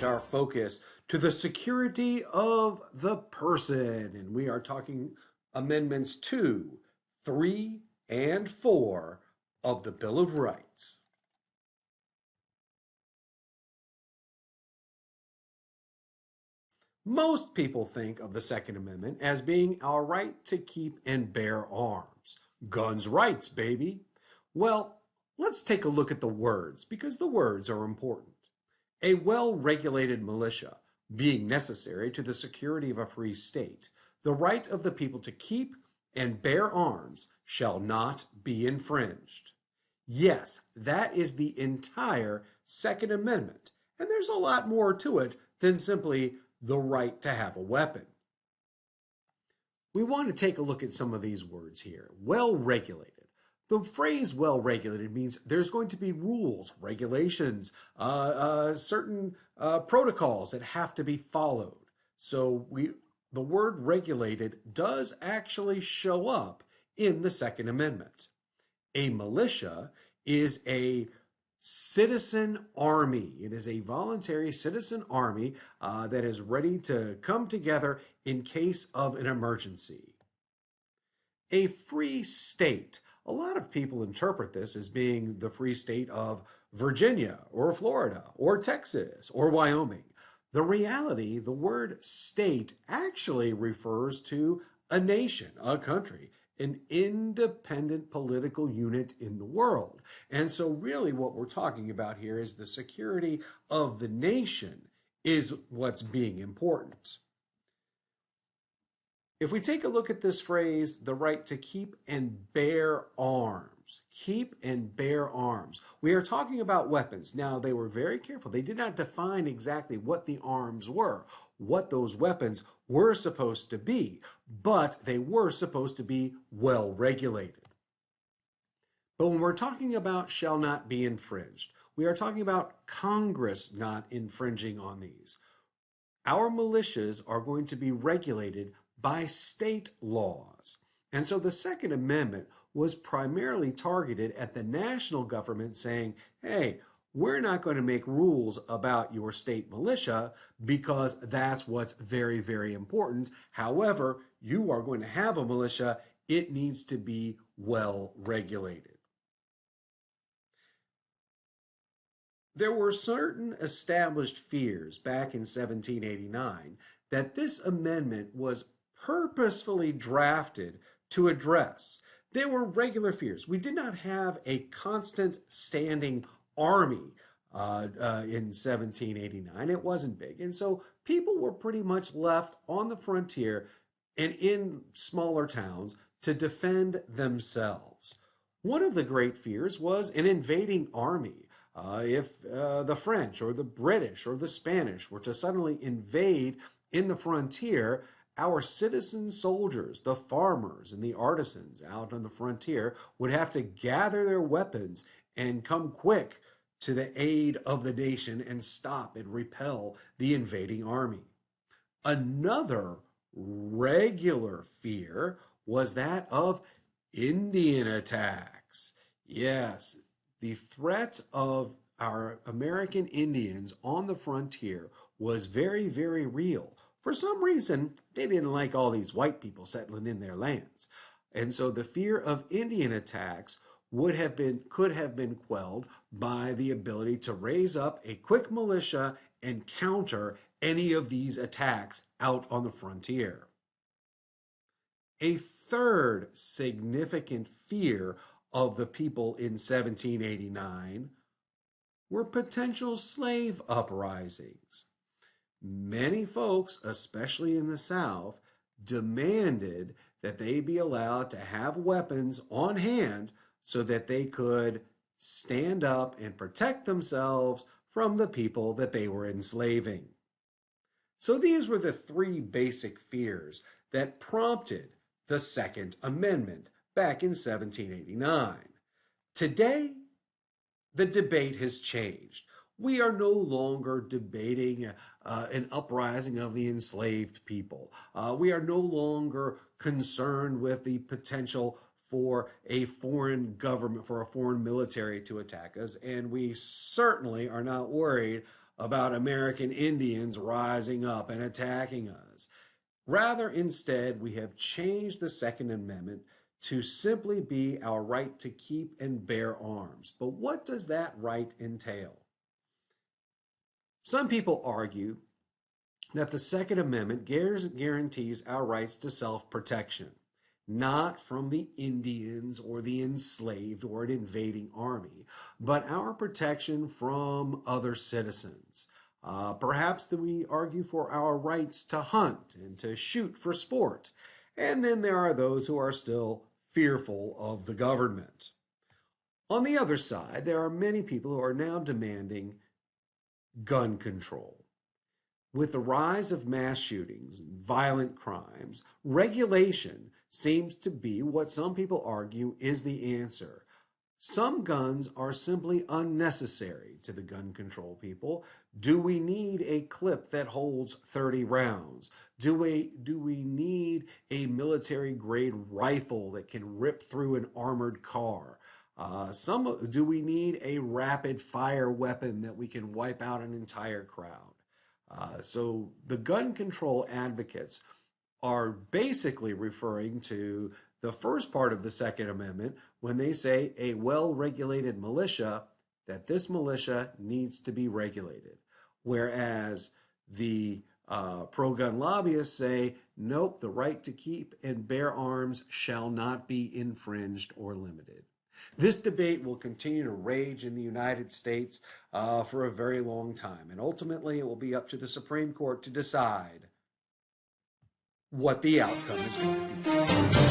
shift our focus to the security of the person. And we are talking Amendments 2, 3, and 4 of the Bill of Rights. Most people think of the Second Amendment as being our right to keep and bear arms. Guns rights, baby. Well, let's take a look at the words because the words are important. A well regulated militia being necessary to the security of a free state, the right of the people to keep and bear arms shall not be infringed. Yes, that is the entire Second Amendment, and there's a lot more to it than simply the right to have a weapon. We want to take a look at some of these words here. Well regulated. The phrase well regulated means there's going to be rules, regulations, certain protocols that have to be followed. So the word regulated does actually show up in the Second Amendment. A militia is a citizen army. It is a voluntary citizen army that is ready to come together in case of an emergency. A free state. A lot of people interpret this as being the free state of Virginia or Florida or Texas or Wyoming. The reality, the word state actually refers to a nation, a country, an independent political unit in the world. And so really what we're talking about here is the security of the nation is what's being important. If we take a look at this phrase, the right to keep and bear arms, keep and bear arms, we are talking about weapons. Now, they were very careful. They did not define exactly what the arms were, what those weapons were supposed to be, but they were supposed to be well regulated. But when we're talking about shall not be infringed, we are talking about Congress not infringing on these. Our militias are going to be regulated by state laws. And so the Second Amendment was primarily targeted at the national government saying, hey, we're not going to make rules about your state militia because that's what's very, very important. However, you are going to have a militia. It needs to be well regulated. There were certain established fears back in 1789 that this amendment was purposefully drafted to address. There were regular fears. We did not have a constant standing army in 1789. It wasn't big. And so people were pretty much left on the frontier and in smaller towns to defend themselves. One of the great fears was an invading army. If the French or the British or the Spanish were to suddenly invade in the frontier, our citizen soldiers, the farmers and the artisans out on the frontier would have to gather their weapons and come quick to the aid of the nation and stop and repel the invading army. Another regular fear was that of Indian attacks. Yes, the threat of our American Indians on the frontier was very, very real. For some reason, they didn't like all these white people settling in their lands. And so the fear of Indian attacks could have been quelled by the ability to raise up a quick militia and counter any of these attacks out on the frontier. A third significant fear of the people in 1789 were potential slave uprisings. Many folks, especially in the South, demanded that they be allowed to have weapons on hand so that they could stand up and protect themselves from the people that they were enslaving. So these were the three basic fears that prompted the Second Amendment back in 1789. Today, the debate has changed. We are no longer debating an uprising of the enslaved people. We are no longer concerned with the potential for a foreign government, for a foreign military to attack us. And we certainly are not worried about American Indians rising up and attacking us. Rather, instead, we have changed the Second Amendment to simply be our right to keep and bear arms. But what does that right entail? Some people argue that the Second Amendment guarantees our rights to self-protection, not from the Indians or the enslaved or an invading army, but our protection from other citizens. Perhaps that we argue for our rights to hunt and to shoot for sport. And then there are those who are still fearful of the government. On the other side, there are many people who are now demanding gun control. With the rise of mass shootings and violent crimes, regulation seems to be what some people argue is the answer. Some guns are simply unnecessary to the gun control people. Do we need a clip that holds 30 rounds? Do we need a military grade rifle that can rip through an armored car? Do we need a rapid fire weapon that we can wipe out an entire crowd? So the gun control advocates are basically referring to the first part of the Second Amendment when they say a well-regulated militia, that this militia needs to be regulated. Whereas the pro-gun lobbyists say, nope, the right to keep and bear arms shall not be infringed or limited. This debate will continue to rage in the United States for a very long time, and ultimately it will be up to the Supreme Court to decide what the outcome is going to be.